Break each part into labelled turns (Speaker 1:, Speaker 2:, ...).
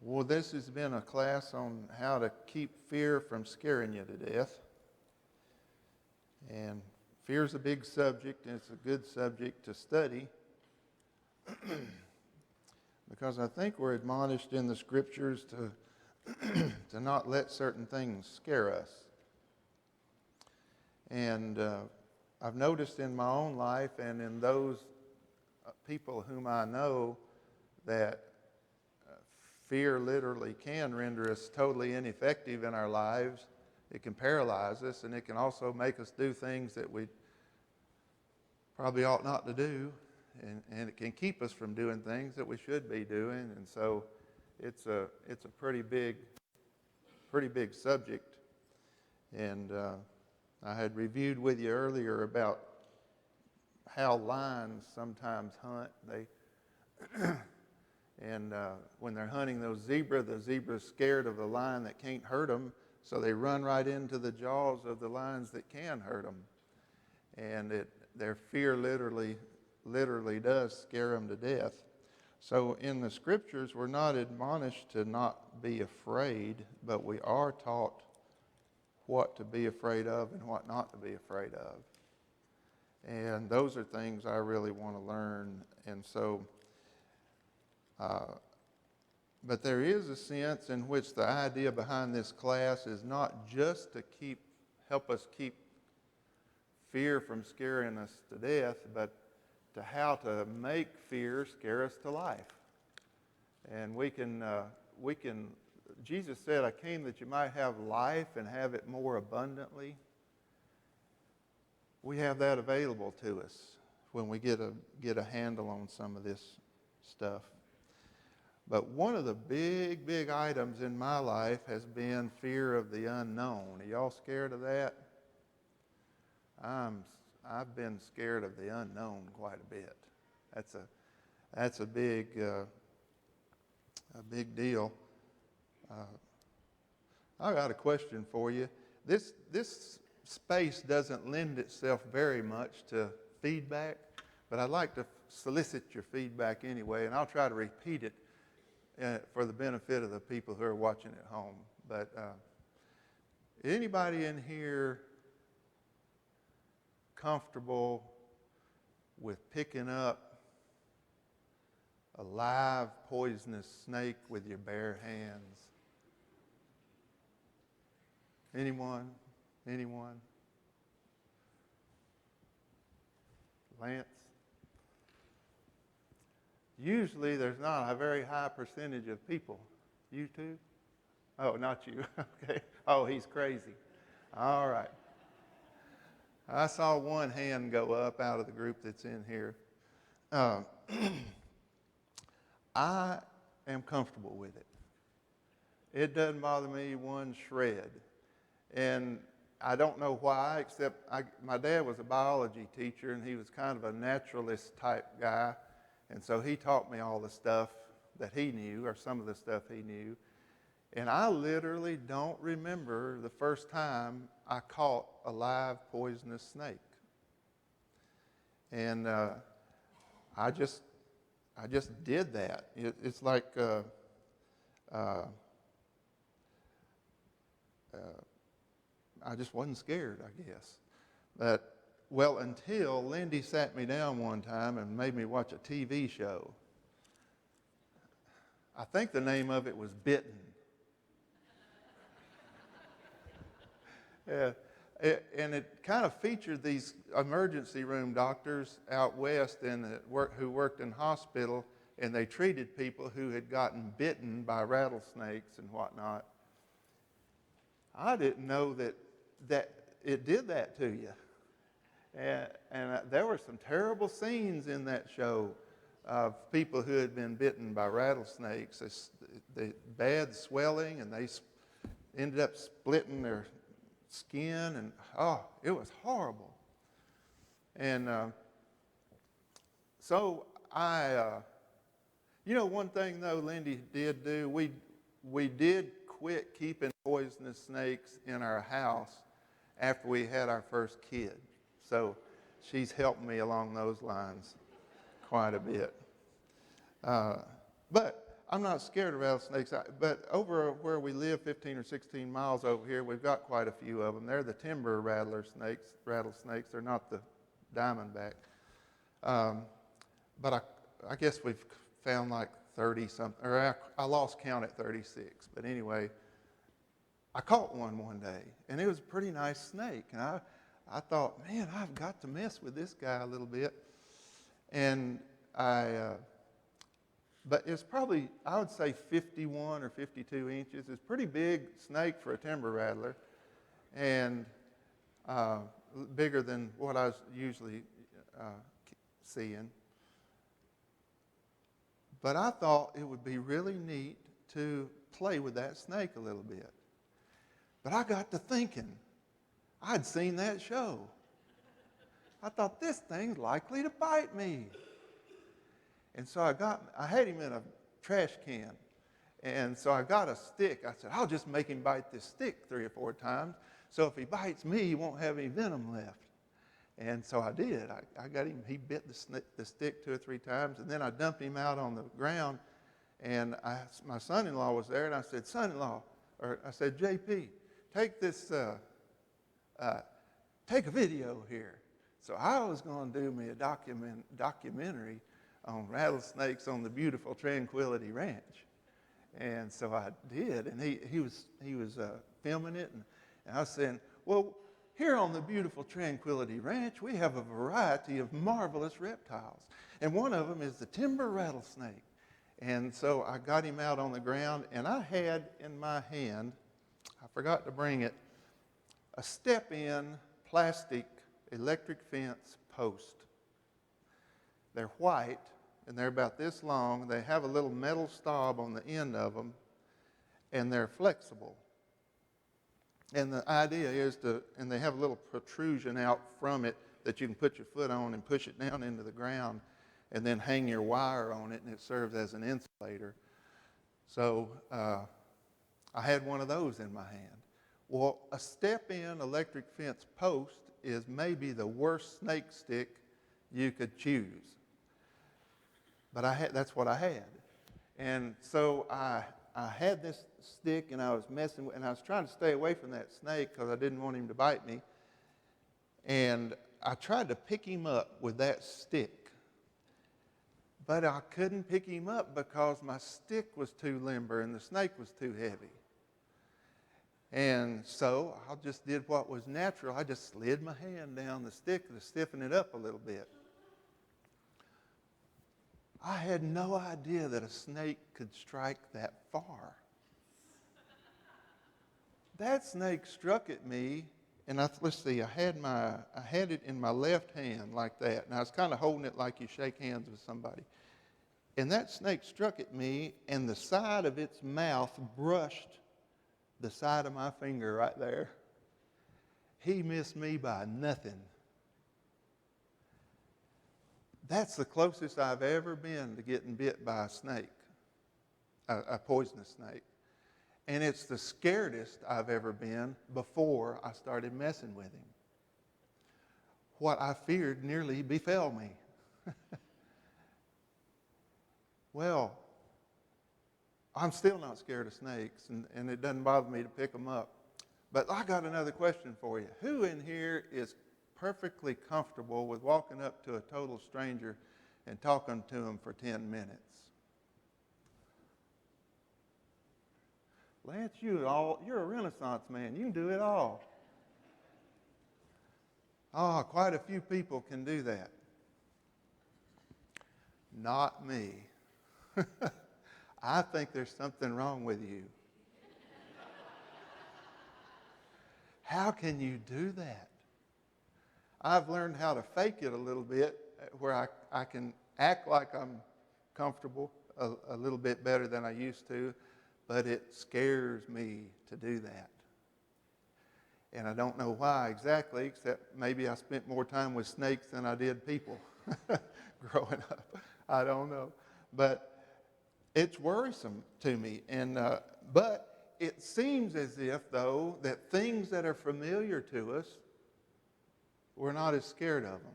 Speaker 1: Well, this has been a class on how to keep fear from scaring you to death. And fear is a big subject, and it's a good subject to study because I think we're admonished in the scriptures to, to not let certain things scare us. And I've noticed in my own life and in those people whom I know that fear literally can render us totally ineffective in our lives. It can paralyze us, and it can also make us do things that we probably ought not to do, and it can keep us from doing things that we should be doing. And so it's a pretty big subject. And I had reviewed with you earlier about how lions sometimes hunt. And when they're hunting the zebra's scared of the lion that can't hurt them, so they run right into the jaws of the lions that can hurt them. And their fear literally does scare them to death. So in the scriptures, we're not admonished to not be afraid, but we are taught what to be afraid of and what not to be afraid of. And those are things I really want to learn. And so, but there is a sense in which the idea behind this class is not just to help us keep fear from scaring us to death, but to how to make fear scare us to life. And we can, Jesus said, I came that you might have life and have it more abundantly. We have that available to us when we get a handle on some of this stuff. But one of the big items in my life has been fear of the unknown. Are y'all scared of that? I've been scared of the unknown quite a bit. That's a big deal. I got a question for you. This space doesn't lend itself very much to feedback, but I'd like to solicit your feedback anyway, and I'll try to repeat it for the benefit of the people who are watching at home. But anybody in here comfortable with picking up a live poisonous snake with your bare hands? Anyone? Lance? Usually there's not a very high percentage of people. You too? Oh, not you. Okay. Oh, he's crazy. All right. I saw one hand go up out of the group that's in here. I am comfortable with it. It doesn't bother me one shred. And I don't know why, except my dad was a biology teacher, and he was kind of a naturalist type guy. And so he taught me all the stuff that he knew, or some of the stuff he knew. And I literally don't remember the first time I caught a live poisonous snake. And I just did that. It's like I just wasn't scared, I guess. But well, until Lindy sat me down one time and made me watch a TV show. I think the name of it was Bitten. Yeah, and it kind of featured these emergency room doctors out west who worked in hospital, and they treated people who had gotten bitten by rattlesnakes and whatnot. I didn't know that it did that to you. And there were some terrible scenes in that show of people who had been bitten by rattlesnakes. The bad swelling, and they ended up splitting their skin, and it was horrible. And so one thing though Lindy did do, we did quit keeping poisonous snakes in our house after we had our first kid. So she's helped me along those lines quite a bit. But I'm not scared of rattlesnakes, but over where we live, 15 or 16 miles over here, we've got quite a few of them. They're the timber rattlesnakes. They're not the diamondback. But I guess we've found like 30 something, or I lost count at 36. But anyway, I caught one day, and it was a pretty nice snake. And I thought, man, I've got to mess with this guy a little bit. And but it's probably, I would say 51 or 52 inches. It's a pretty big snake for a timber rattler, and bigger than what I was usually seeing. But I thought it would be really neat to play with that snake a little bit. But I got to thinking, I'd seen that show. I thought, this thing's likely to bite me. And so I had him in a trash can. And so I got a stick. I said, I'll just make him bite this stick 3 or 4 times. So if he bites me, he won't have any venom left. And so I did. I got him, he bit the stick 2 or 3 times, and then I dumped him out on the ground. And my son-in-law was there, and I said, I said, JP, take this, take a video here. So I was going to do me a documentary on rattlesnakes on the beautiful Tranquility Ranch. And so I did, and he was filming it, and I was saying, well, here on the beautiful Tranquility Ranch, we have a variety of marvelous reptiles, and one of them is the timber rattlesnake. And so I got him out on the ground, and I had in my hand, I forgot to bring it, a step-in plastic electric fence post. They're white, and they're about this long. They have a little metal stub on the end of them, and they're flexible. And the idea is and they have a little protrusion out from it that you can put your foot on and push it down into the ground and then hang your wire on it, and it serves as an insulator. So I had one of those in my hand. Well, a step-in electric fence post is maybe the worst snake stick you could choose. But that's what I had. And so I had this stick, and I was messing with, and I was trying to stay away from that snake because I didn't want him to bite me. And I tried to pick him up with that stick. But I couldn't pick him up because my stick was too limber and the snake was too heavy. And so I just did what was natural. I just slid my hand down the stick to stiffen it up a little bit. I had no idea that a snake could strike that far. That snake struck at me, and let's see, I had it in my left hand like that, and I was kind of holding it like you shake hands with somebody. And that snake struck at me, and the side of its mouth brushed the side of my finger right there. He missed me by nothing. That's the closest I've ever been to getting bit by a snake, a poisonous snake. And it's the scaredest I've ever been before I started messing with him. What I feared nearly befell me. Well, I'm still not scared of snakes, and it doesn't bother me to pick them up. But I got another question for you. Who in here is perfectly comfortable with walking up to a total stranger and talking to them for 10 minutes? Lance, you're a Renaissance man. You can do it all. Oh, quite a few people can do that. Not me. I think there's something wrong with you. How can you do that? I've learned how to fake it a little bit where I can act like I'm comfortable a little bit better than I used to, but it scares me to do that. And I don't know why exactly, except maybe I spent more time with snakes than I did people growing up. I don't know. But it's worrisome to me. But it seems as if, though, that things that are familiar to us, we're not as scared of them.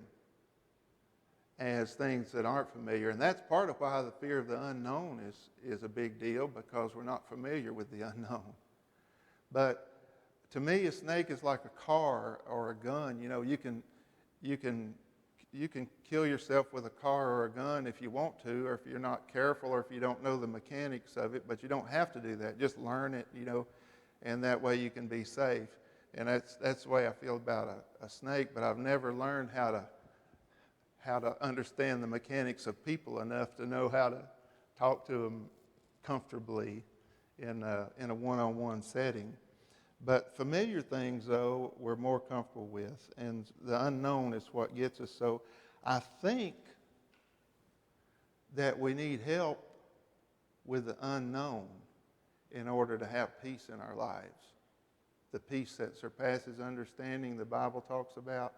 Speaker 1: as things that aren't familiar. And that's part of why the fear of the unknown is a big deal, because we're not familiar with the unknown. But to me, a snake is like a car or a gun. You know, you can kill yourself with a car or a gun if you want to, or if you're not careful, or if you don't know the mechanics of it, but you don't have to do that. Just learn it, you know, and that way you can be safe. And that's the way I feel about a snake, but I've never learned how to understand the mechanics of people enough to know how to talk to them comfortably in a one-on-one setting. But familiar things, though, we're more comfortable with, and the unknown is what gets us. So I think that we need help with the unknown in order to have peace in our lives. The peace that surpasses understanding the Bible talks about.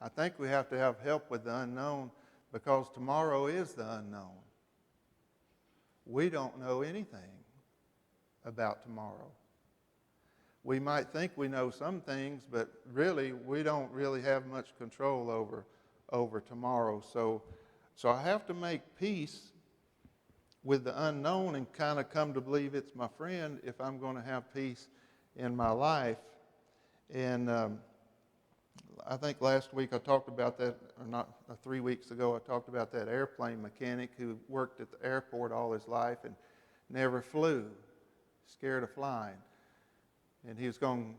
Speaker 1: I think we have to have help with the unknown, because tomorrow is the unknown. We don't know anything about tomorrow. We might think we know some things, but really we don't really have much control over tomorrow. So I have to make peace with the unknown and kind of come to believe it's my friend if I'm going to have peace in my life. And I think last week I talked about that, or not, 3 weeks ago I talked about that airplane mechanic who worked at the airport all his life and never flew, scared of flying. And he was going to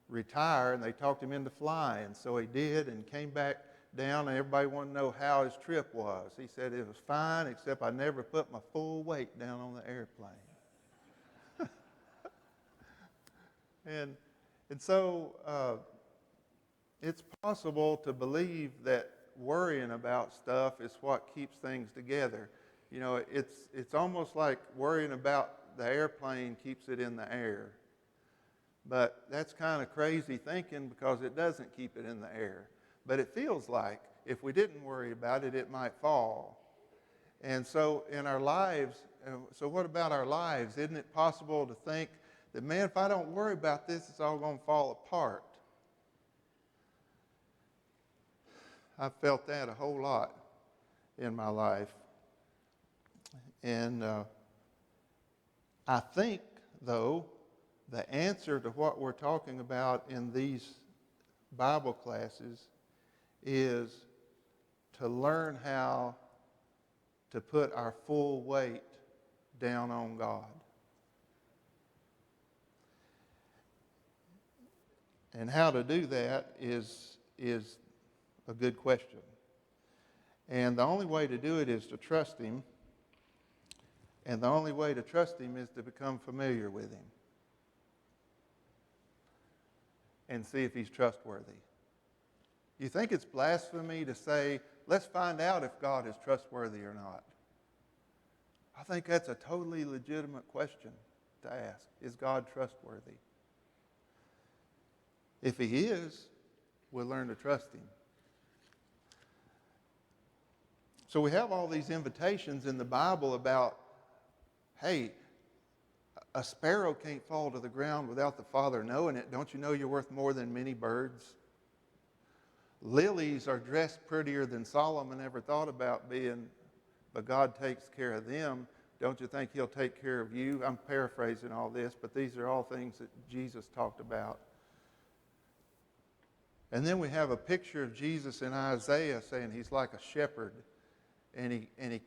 Speaker 1: retire, and they talked him into flying. So he did, and came back down, and everybody wanted to know how his trip was. He said it was fine, except I never put my full weight down on the airplane. And so it's possible to believe that worrying about stuff is what keeps things together. You know, it's almost like worrying about the airplane keeps it in the air. But that's kind of crazy thinking, because it doesn't keep it in the air. But it feels like if we didn't worry about it, it might fall. And so in our lives, so what about our lives? Isn't it possible to think that, man, if I don't worry about this, it's all going to fall apart? I've felt that a whole lot in my life. And I think, though, the answer to what we're talking about in these Bible classes is to learn how to put our full weight down on God. And how to do that is a good question. And the only way to do it is to trust Him. And the only way to trust Him is to become familiar with Him and see if He's trustworthy. You think it's blasphemy to say, let's find out if God is trustworthy or not? I think that's a totally legitimate question to ask. Is God trustworthy? If He is, we'll learn to trust Him. So we have all these invitations in the Bible about, hey, a sparrow can't fall to the ground without the Father knowing it. Don't you know you're worth more than many birds? Lilies are dressed prettier than Solomon ever thought about being, but God takes care of them. Don't you think He'll take care of you? I'm paraphrasing all this, but these are all things that Jesus talked about. And then we have a picture of Jesus in Isaiah saying He's like a shepherd. And he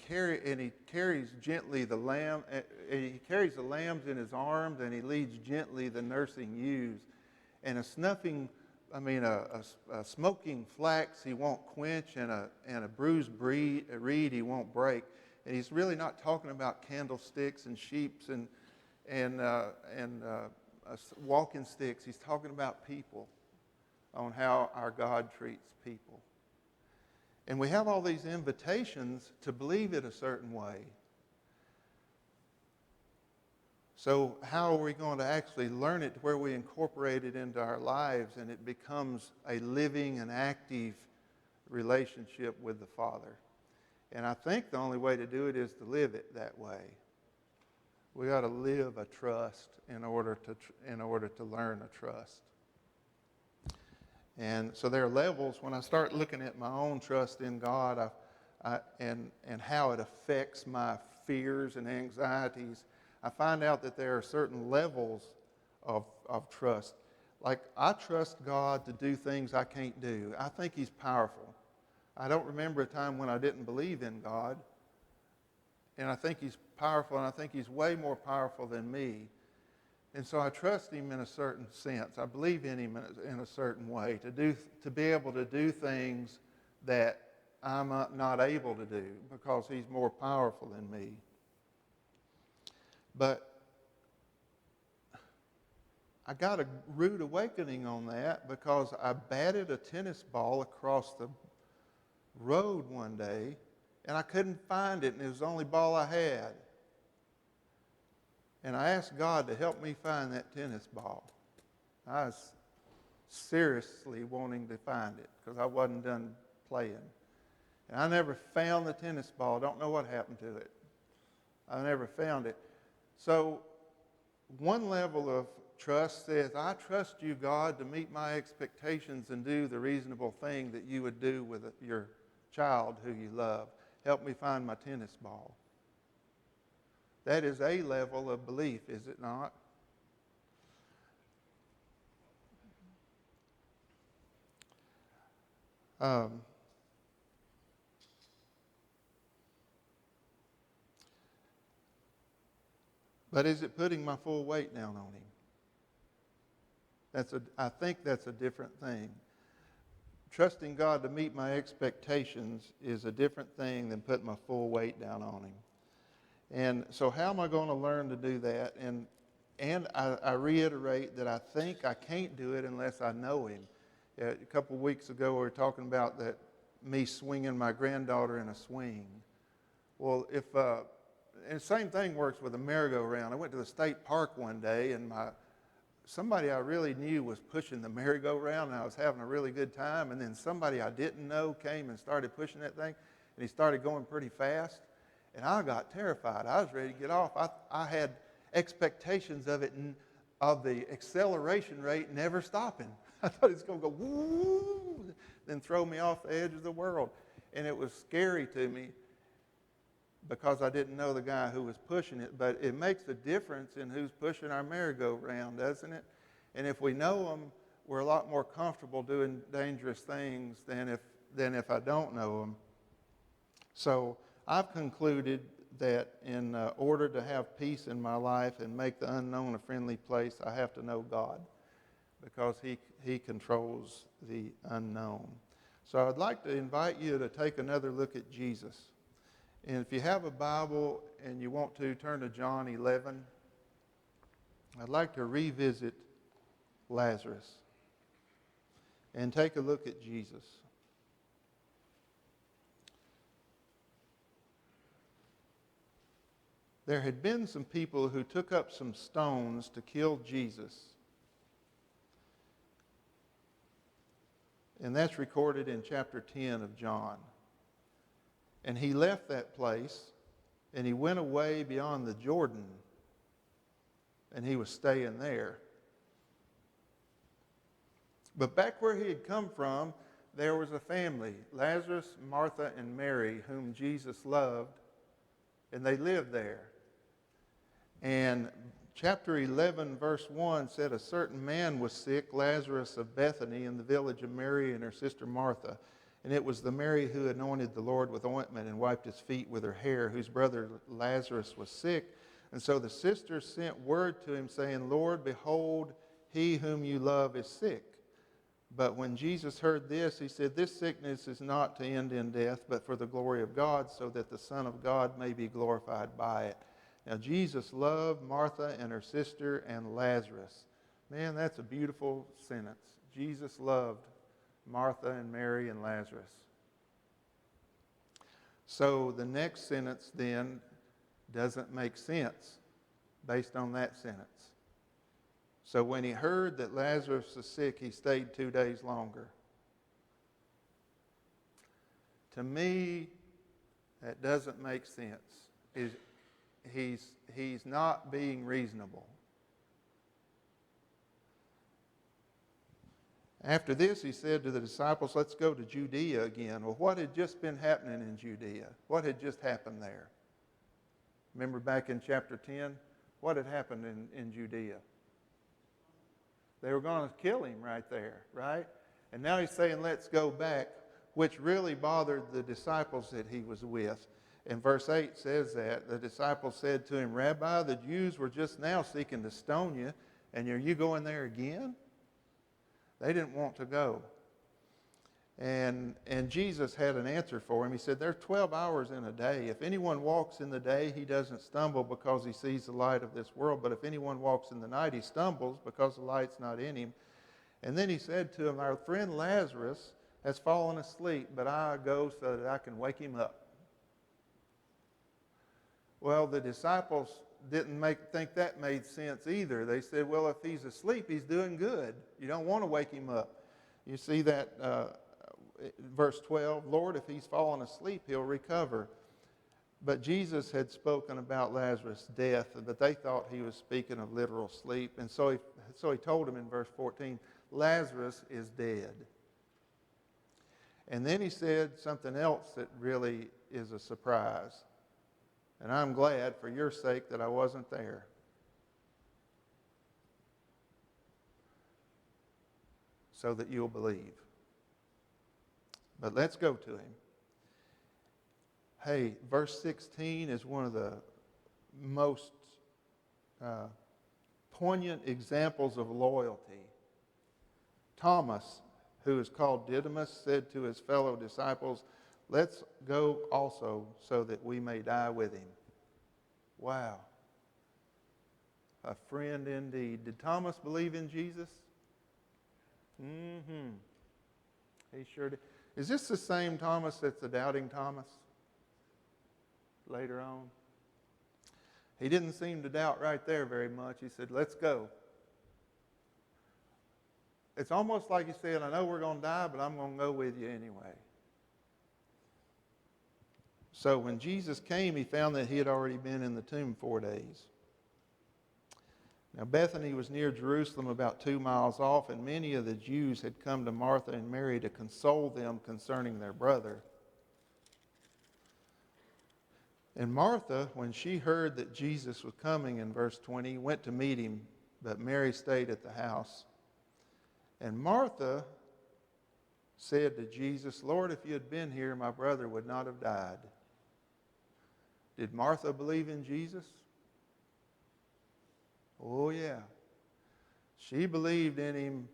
Speaker 1: carries gently the lamb. He carries the lambs in His arms, and He leads gently the nursing ewes. And a smoking flax He won't quench, and a bruised reed He won't break. And He's really not talking about candlesticks and sheeps and walking sticks. He's talking about people, on how our God treats people. And we have all these invitations to believe it a certain way. So how are we going to actually learn it to where we incorporate it into our lives and it becomes a living and active relationship with the Father? And I think the only way to do it is to live it that way. We got to live a trust in order to learn a trust. And so there are levels. When I start looking at my own trust in God, and how it affects my fears and anxieties, I find out that there are certain levels of trust. Like, I trust God to do things I can't do. I think He's powerful. I don't remember a time when I didn't believe in God. And I think He's powerful, and I think He's way more powerful than me. And so I trust Him in a certain sense. I believe in Him in a certain way, to be able to do things that I'm not able to do because He's more powerful than me. But I got a rude awakening on that because I batted a tennis ball across the road one day, and I couldn't find it, and it was the only ball I had. And I asked God to help me find that tennis ball. I was seriously wanting to find it because I wasn't done playing. And I never found the tennis ball. Don't know what happened to it. I never found it. So one level of trust says, I trust you, God, to meet my expectations and do the reasonable thing that you would do with your child who you love. Help me find my tennis ball. That is a level of belief, is it not? But is it putting my full weight down on Him? I think that's a different thing. Trusting God to meet my expectations is a different thing than putting my full weight down on Him. And so how am I going to learn to do that? And I reiterate that I think I can't do it unless I know Him. A couple of weeks ago we were talking about me swinging my granddaughter in a swing. Well, and the same thing works with a merry-go-round. I went to the state park one day, and somebody I really knew was pushing the merry-go-round, and I was having a really good time. And then somebody I didn't know came and started pushing that thing, and he started going pretty fast. And I got terrified. I was ready to get off. I had expectations of it, and of the acceleration rate never stopping. I thought it was going to go woo, then throw me off the edge of the world. And it was scary to me because I didn't know the guy who was pushing it. But it makes a difference in who's pushing our merry-go-round, doesn't it? And if we know them, we're a lot more comfortable doing dangerous things than if I don't know them. So I've concluded that in order to have peace in my life and make the unknown a friendly place, I have to know God, because He controls the unknown. So I'd like to invite you to take another look at Jesus. And if you have a Bible and you want to, turn to John 11. I'd like to revisit Lazarus and take a look at Jesus. There had been some people who took up some stones to kill Jesus. And that's recorded in chapter 10 of John. And he left that place, and he went away beyond the Jordan, and he was staying there. But back where he had come from, there was a family, Lazarus, Martha, and Mary, whom Jesus loved, and they lived there. And chapter 11, verse 1 said, a certain man was sick, Lazarus of Bethany, in the village of Mary and her sister Martha. And it was the Mary who anointed the Lord with ointment and wiped his feet with her hair, whose brother Lazarus was sick. And so the sisters sent word to him, saying, Lord, behold, he whom you love is sick. But when Jesus heard this, he said, this sickness is not to end in death, but for the glory of God, so that the Son of God may be glorified by it. Now, Jesus loved Martha and her sister and Lazarus. Man, that's a beautiful sentence. Jesus loved Martha and Mary and Lazarus. So the next sentence then doesn't make sense based on that sentence. So when he heard that Lazarus was sick, he stayed 2 days longer. To me, that doesn't make sense. He's not being reasonable. After this, he said to the disciples, let's go to Judea again. Well, what had just been happening in Judea? What had just happened there? Remember back in chapter 10? What had happened in Judea? They were going to kill him right there, right? And now he's saying, let's go back, which really bothered the disciples that he was with. And verse 8 says that. The disciples said to him, Rabbi, the Jews were just now seeking to stone you, and are you going there again? They didn't want to go. And Jesus had an answer for him. He said, there's 12 hours in a day. If anyone walks in the day, he doesn't stumble because he sees the light of this world. But if anyone walks in the night, he stumbles because the light's not in him. And then he said to him, our friend Lazarus has fallen asleep, but I go so that I can wake him up. Well, the disciples didn't think that made sense either. They said, well, if he's asleep, he's doing good. You don't want to wake him up. You see that verse 12, Lord, if he's fallen asleep, he'll recover. But Jesus had spoken about Lazarus' death, but they thought he was speaking of literal sleep. And so he told him in verse 14, Lazarus is dead. And then he said something else that really is a surprise. And I'm glad for your sake that I wasn't there. So that you'll believe. But let's go to him. Hey, verse 16 is one of the most poignant examples of loyalty. Thomas, who is called Didymus, said to his fellow disciples, let's go also so that we may die with him. Wow. A friend indeed. Did Thomas believe in Jesus? He sure did. Is this the same Thomas that's the doubting Thomas later on? He didn't seem to doubt right there very much. He said, let's go. It's almost like he said, I know we're going to die, but I'm going to go with you anyway. So when Jesus came, he found that he had already been in the tomb 4 days. Now Bethany was near Jerusalem, about 2 miles off, and many of the Jews had come to Martha and Mary to console them concerning their brother. And Martha, when she heard that Jesus was coming, in verse 20, went to meet him, but Mary stayed at the house. And Martha said to Jesus, Lord, if you had been here, my brother would not have died. Did Martha believe in Jesus? Oh, yeah. She believed in him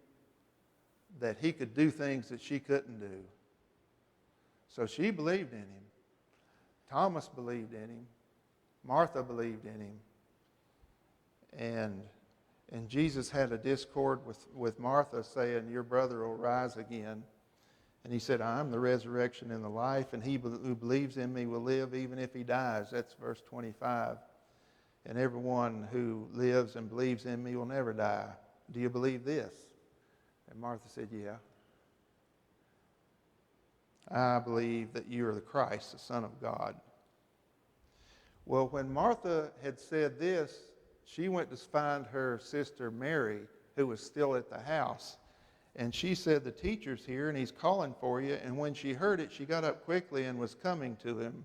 Speaker 1: that he could do things that she couldn't do. So she believed in him. Thomas believed in him. Martha believed in him. And Jesus had a discord with Martha saying, your brother will rise again. And he said, I'm the resurrection and the life, and he who believes in me will live even if he dies. That's verse 25. And everyone who lives and believes in me will never die. Do you believe this? And Martha said, yeah. I believe that you are the Christ, the Son of God. Well, when Martha had said this, she went to find her sister Mary, who was still at the house. And she said, the teacher's here and he's calling for you. And when she heard it, she got up quickly and was coming to him.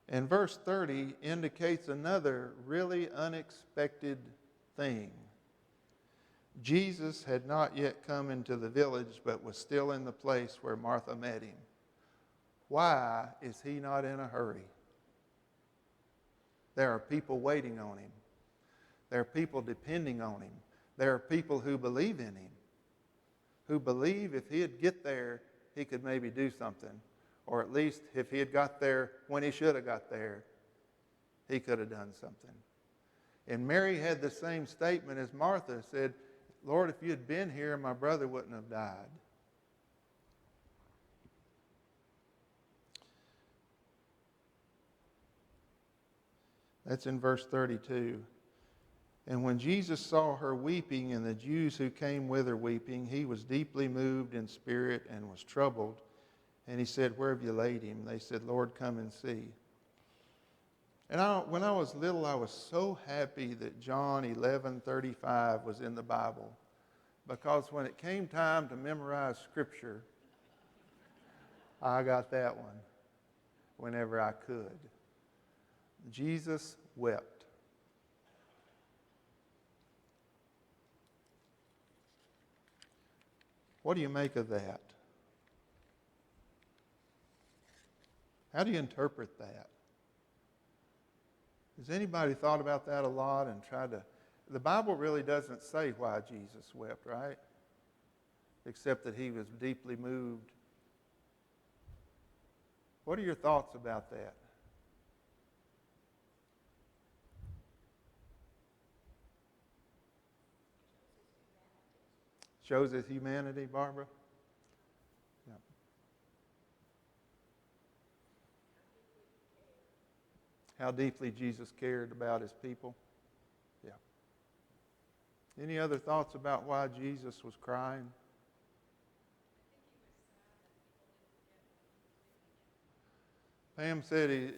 Speaker 1: And verse 30 indicates another really unexpected thing. Jesus had not yet come into the village, but was still in the place where Martha met him. Why is he not in a hurry? There are people waiting on him. There are people depending on him. There are people who believe in him, who believe if he'd get there, he could maybe do something. Or at least if he had got there when he should have got there, he could have done something. And Mary had the same statement as Martha, said, Lord, if you had been here, my brother wouldn't have died. That's in verse 32. And when Jesus saw her weeping and the Jews who came with her weeping, he was deeply moved in spirit and was troubled. And he said, where have you laid him? They said, Lord, come and see. And when I was little, I was so happy that John 11:35 was in the Bible. because when it came time to memorize Scripture, I got that one whenever I could. Jesus wept. What do you make of that? How do you interpret that? Has anybody thought about that a lot and tried to... The Bible really doesn't say why Jesus wept, right? Except that he was deeply moved. What are your thoughts about that? Shows his humanity, Barbara? Yeah. How deeply Jesus cared about his people? Yeah. Any other thoughts about why Jesus was crying? Pam said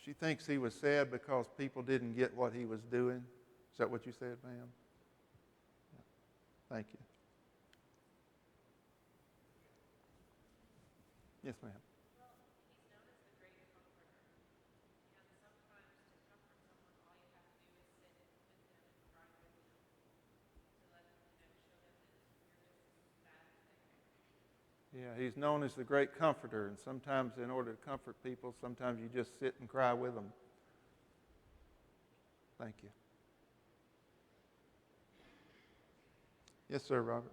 Speaker 1: she thinks he was sad because people didn't get what he was doing. Is that what you said, Pam? Yeah. Thank you. Yes, ma'am. Yeah, he's known as the great comforter, and sometimes in order to comfort people, sometimes you just sit and cry with them. Thank you. Yes, sir, Robert.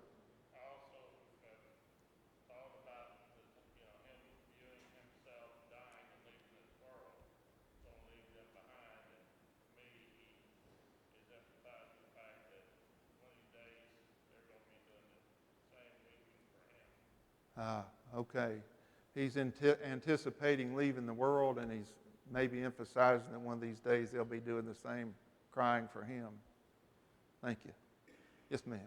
Speaker 1: Okay. He's anticipating leaving the world, and he's maybe emphasizing that one of these days they'll be doing the same, crying for him. Thank you. Yes, ma'am.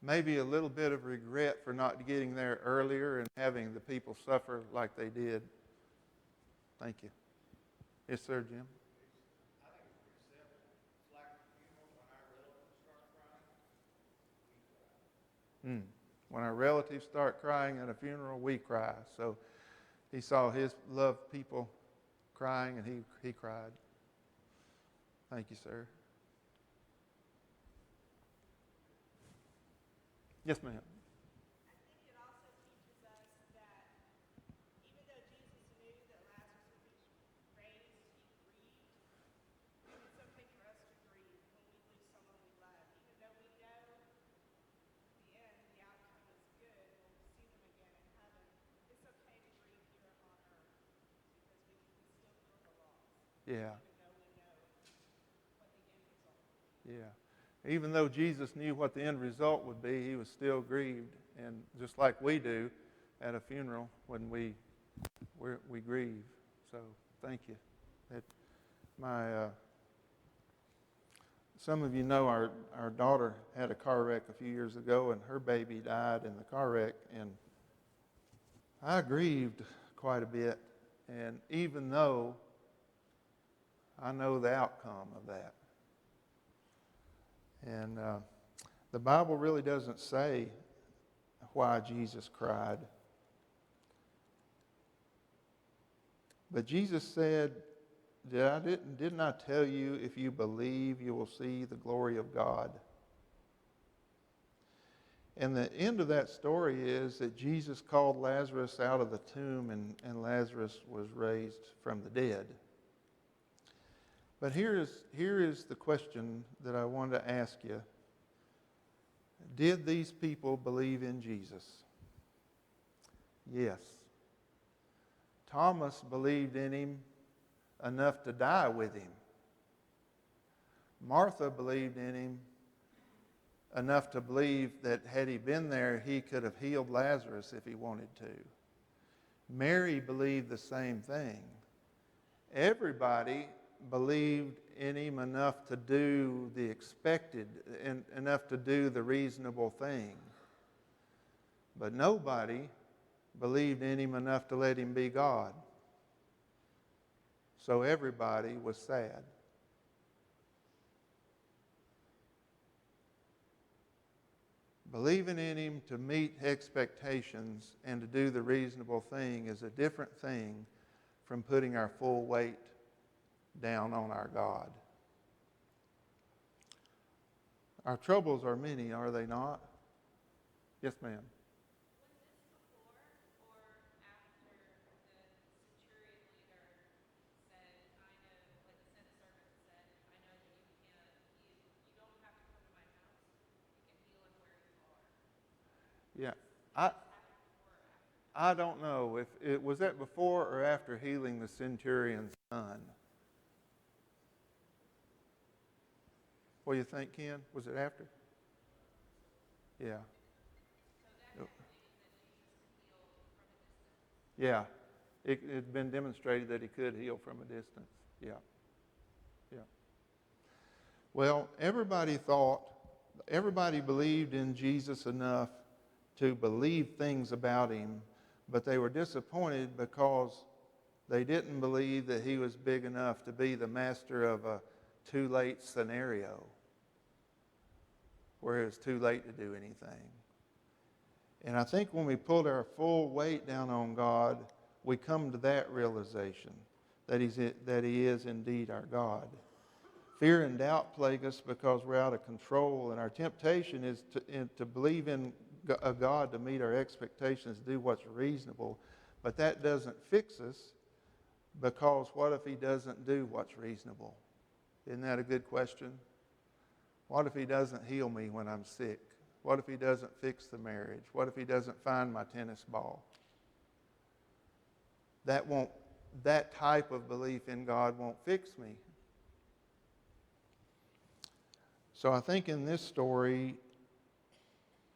Speaker 1: Maybe a little bit of regret for not getting there earlier and having the people suffer like they did. Thank you. Yes, sir, Jim. When our relatives start crying at a funeral, we cry. So he saw his loved people crying, and he cried. Thank you, sir. Yes, ma'am. Yeah. Yeah. Even though Jesus knew what the end result would be, he was still grieved. And just like we do at a funeral when we grieve. So thank you. Some of you know our daughter had a car wreck a few years ago, and her baby died in the car wreck. And I grieved quite a bit. And even though I know the outcome of that. And the Bible really doesn't say why Jesus cried. But Jesus said, didn't I tell you, if you believe, you will see the glory of God? And the end of that story is that Jesus called Lazarus out of the tomb, and Lazarus was raised from the dead. But here is the question that I wanted to ask you. Did these people believe in Jesus? Yes. Thomas believed in him enough to die with him. Martha believed in him enough to believe that had he been there, he could have healed Lazarus if he wanted to. Mary believed the same thing. Everybody believed in him enough to do the expected, and enough to do the reasonable thing. But nobody believed in him enough to let him be God. So everybody was sad. Believing in him to meet expectations and to do the reasonable thing is a different thing from putting our full weight down on our God. Our troubles are many, are they not? Yes, ma'am. Yeah. I don't know if it was that before or after healing the centurion's son. What do you think, Ken? Was it after? Yeah. Yeah. It had been demonstrated that he could heal from a distance. Yeah. Yeah. Well, everybody believed in Jesus enough to believe things about him, but they were disappointed because they didn't believe that he was big enough to be the master of a too late scenario where it was too late to do anything. And I think when we put our full weight down on God, we come to that realization that he is indeed our God. Fear and doubt plague us because we're out of control, and our temptation is to believe in a God to meet our expectations, do what's reasonable. But that doesn't fix us, because what if he doesn't do what's reasonable? Isn't that a good question? What if he doesn't heal me when I'm sick? What if he doesn't fix the marriage? What if he doesn't find my tennis ball? That type of belief in God won't fix me. So I think in this story,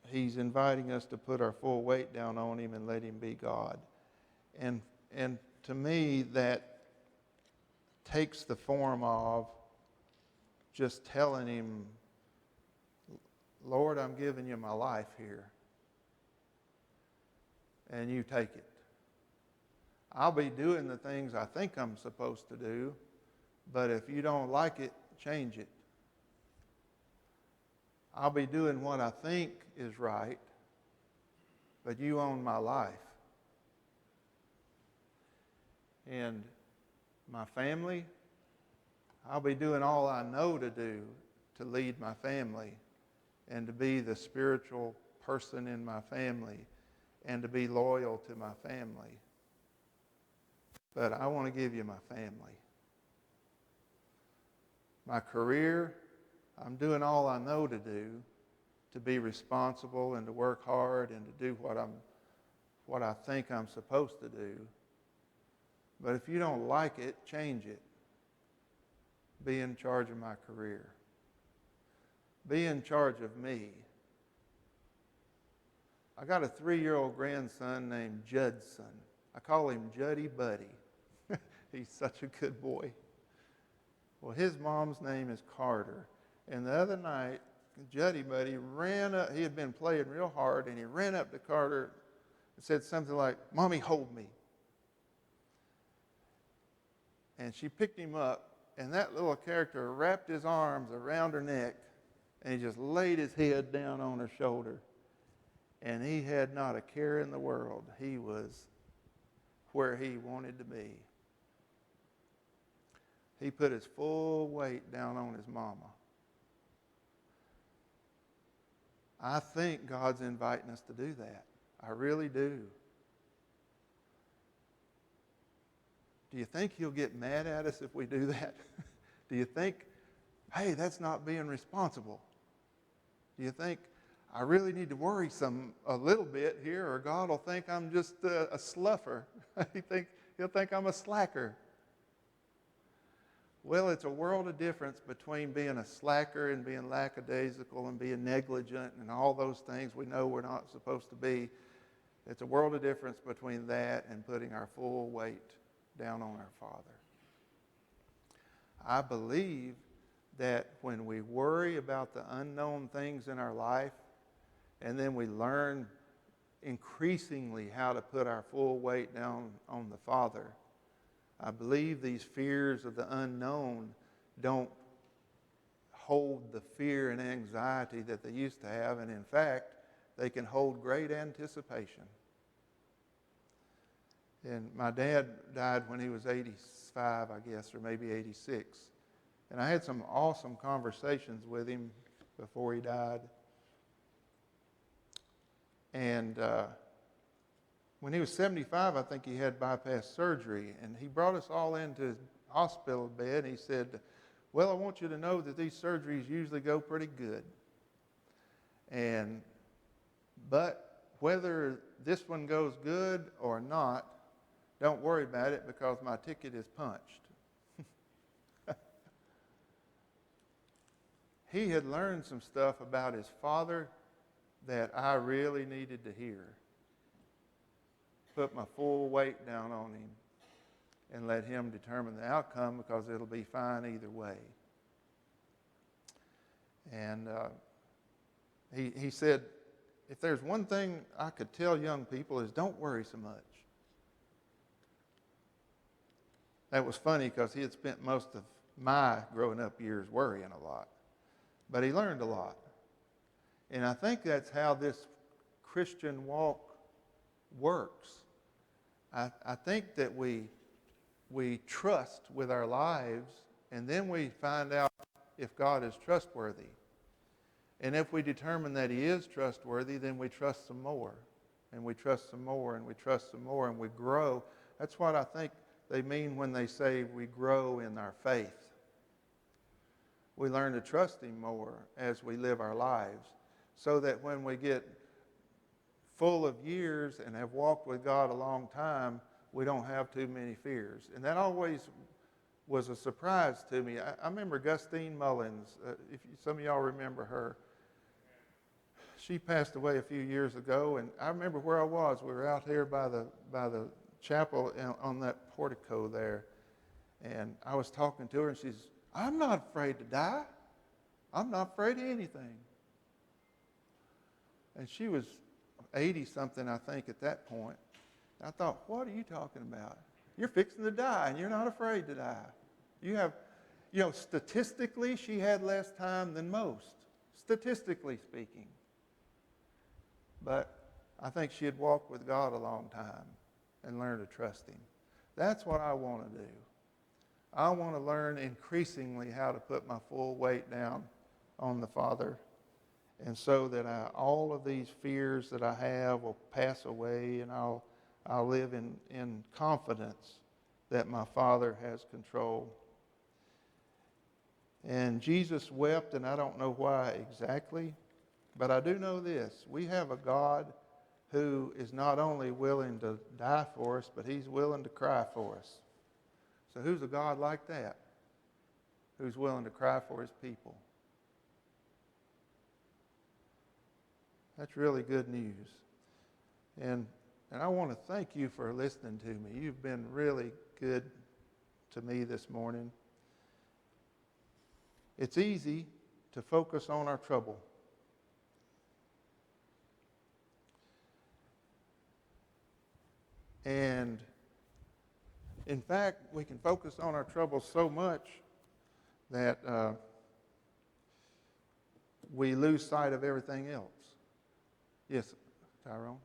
Speaker 1: he's inviting us to put our full weight down on him and let him be God. And to me, that takes the form of just telling him, Lord, I'm giving you my life here, and you take it. I'll be doing the things I think I'm supposed to do, but if you don't like it, change it. I'll be doing what I think is right, but you own my life. And my family, I'll be doing all I know to do to lead my family and to be the spiritual person in my family and to be loyal to my family. But I want to give you my family. My career, I'm doing all I know to do to be responsible and to work hard and to do what I think I'm supposed to do. But if you don't like it, change it. Be in charge of my career. Be in charge of me. I got a 3-year-old grandson named Judson. I call him Juddy Buddy. He's such a good boy. Well, his mom's name is Carter. And the other night, Juddy Buddy ran up. He had been playing real hard, and he ran up to Carter and said something like, "Mommy, hold me." And she picked him up, and that little character wrapped his arms around her neck, and he just laid his head down on her shoulder. And he had not a care in the world. He was where he wanted to be. He put his full weight down on his mama. I think God's inviting us to do that. I really do. Do you think he'll get mad at us if we do that? Do you think, hey, that's not being responsible? Do you think, I really need to worry a little bit here, or God will think I'm just a sluffer? He'll think I'm a slacker. Well, it's a world of difference between being a slacker and being lackadaisical and being negligent and all those things we know we're not supposed to be. It's a world of difference between that and putting our full weight down on our Father. I believe that when we worry about the unknown things in our life, and then we learn increasingly how to put our full weight down on the Father. I believe these fears of the unknown don't hold the fear and anxiety that they used to have, and in fact, they can hold great anticipation. And my dad died when he was 85, I guess, or maybe 86. And I had some awesome conversations with him before he died. And when he was 75, I think he had bypass surgery. And he brought us all into his hospital bed. And he said, well, I want you to know that these surgeries usually go pretty good. But whether this one goes good or not, don't worry about it because my ticket is punched. He had learned some stuff about his father that I really needed to hear. Put my full weight down on him and let him determine the outcome because it'll be fine either way. And he said, if there's one thing I could tell young people is don't worry so much. That was funny because he had spent most of my growing up years worrying a lot. But he learned a lot. And I think that's how this Christian walk works. I think that we trust with our lives, and then we find out if God is trustworthy. And if we determine that he is trustworthy, then we trust some more. And we trust some more, and we trust some more, and we grow. That's what I think they mean when they say we grow in our faith. We learn to trust him more as we live our lives, so that when we get full of years and have walked with God a long time, we don't have too many fears. And that always was a surprise to me. I remember Gustine Mullins, some of y'all remember her. She passed away a few years ago, and I remember where I was. We were out here by the chapel on that portico there, and I was talking to her, and she's, I'm not afraid to die. I'm not afraid of anything. And she was 80-something, I think, at that point. I thought, what are you talking about? You're fixing to die, and you're not afraid to die. You have, statistically, she had less time than most, statistically speaking. But I think she had walked with God a long time and learned to trust him. That's what I want to do. I want to learn increasingly how to put my full weight down on the Father, and so that all of these fears that I have will pass away, and I'll live in confidence that my Father has control. And Jesus wept, and I don't know why exactly, but I do know this. We have a God who is not only willing to die for us, but he's willing to cry for us. So who's a God like that, who's willing to cry for his people? That's really good news. And I want to thank you for listening to me. You've been really good to me this morning. It's easy to focus on our trouble. And in fact, we can focus on our troubles so much that we lose sight of everything else. Yes, Tyrone?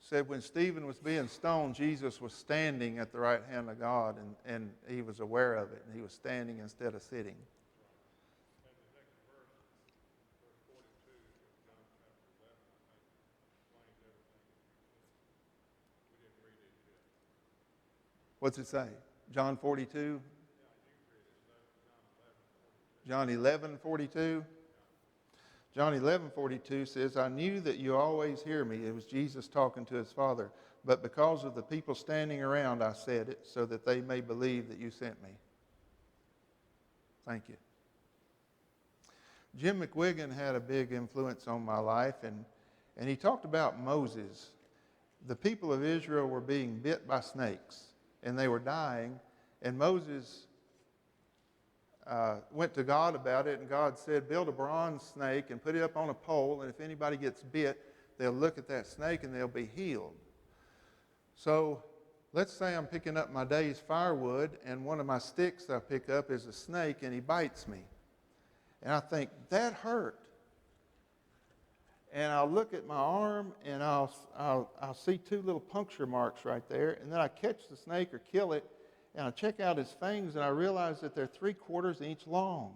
Speaker 1: Said when Stephen was being stoned, Jesus was standing at the right hand of God, and he was aware of it, and he was standing instead of sitting. What's it say? John 42? John 11:42? John 11:42 says, I knew that you always hear me. It was Jesus talking to his Father. But because of the people standing around, I said it, so that they may believe that you sent me. Thank you. Jim McWigan had a big influence on my life, and he talked about Moses. The people of Israel were being bit by snakes, and they were dying, and Moses went to God about it, and God said, build a bronze snake and put it up on a pole, and if anybody gets bit, they'll look at that snake and they'll be healed. So let's say I'm picking up my day's firewood, and one of my sticks I pick up is a snake, and he bites me. And I think, that hurt. And I'll look at my arm, and I'll see 2 little puncture marks right there, and then I catch the snake or kill it, and I check out his fangs, and I realize that they're 3/4 inch long.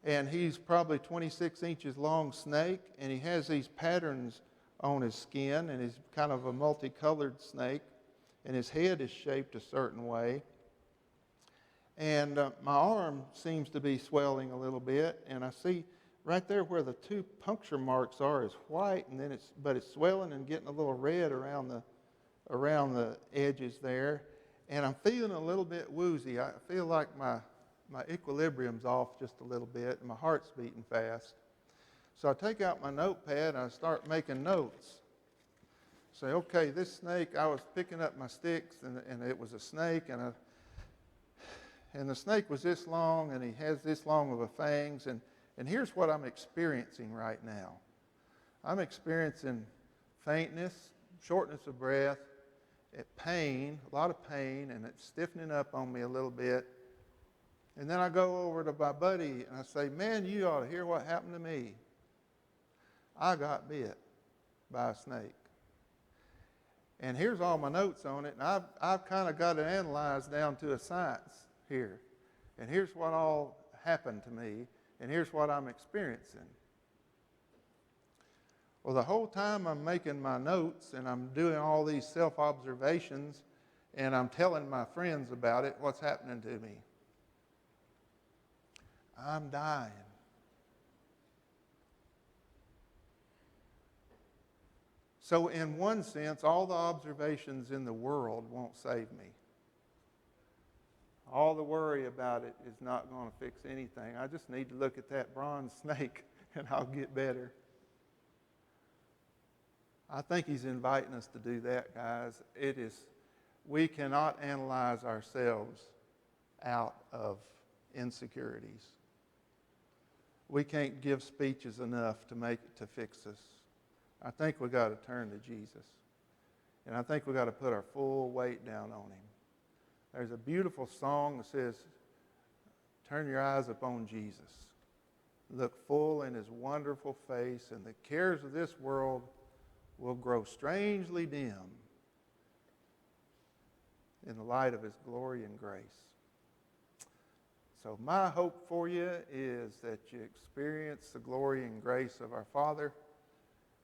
Speaker 1: And he's probably 26 inches long snake, and he has these patterns on his skin, and he's kind of a multicolored snake, and his head is shaped a certain way. And my arm seems to be swelling a little bit, and I see right there where the 2 puncture marks are is white, and then it's swelling and getting a little red around the edges there. And I'm feeling a little bit woozy. I feel like my equilibrium's off just a little bit, and my heart's beating fast. So I take out my notepad, and I start making notes. Say, okay, this snake, I was picking up my sticks, and it was a snake, and the snake was this long, and he has this long of a fangs, and here's what I'm experiencing right now. I'm experiencing faintness, shortness of breath, pain, a lot of pain, and it's stiffening up on me a little bit. And then I go over to my buddy, and I say, man, you ought to hear what happened to me. I got bit by a snake. And here's all my notes on it, and I've kind of got it analyzed down to a science here. And here's what all happened to me, and here's what I'm experiencing. Well, the whole time I'm making my notes, and I'm doing all these self-observations, and I'm telling my friends about it, what's happening to me? I'm dying. So in one sense, all the observations in the world won't save me. All the worry about it is not going to fix anything. I just need to look at that bronze snake, and I'll get better. I think he's inviting us to do that, guys. We cannot analyze ourselves out of insecurities. We can't give speeches enough to fix us. I think we've got to turn to Jesus. And I think we've got to put our full weight down on him. There's a beautiful song that says, turn your eyes upon Jesus. Look full in his wonderful face, and the cares of this world will grow strangely dim in the light of his glory and grace. So my hope for you is that you experience the glory and grace of our Father,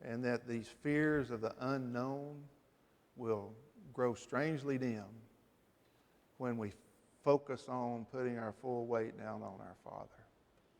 Speaker 1: and that these fears of the unknown will grow strangely dim when we focus on putting our full weight down on our Father.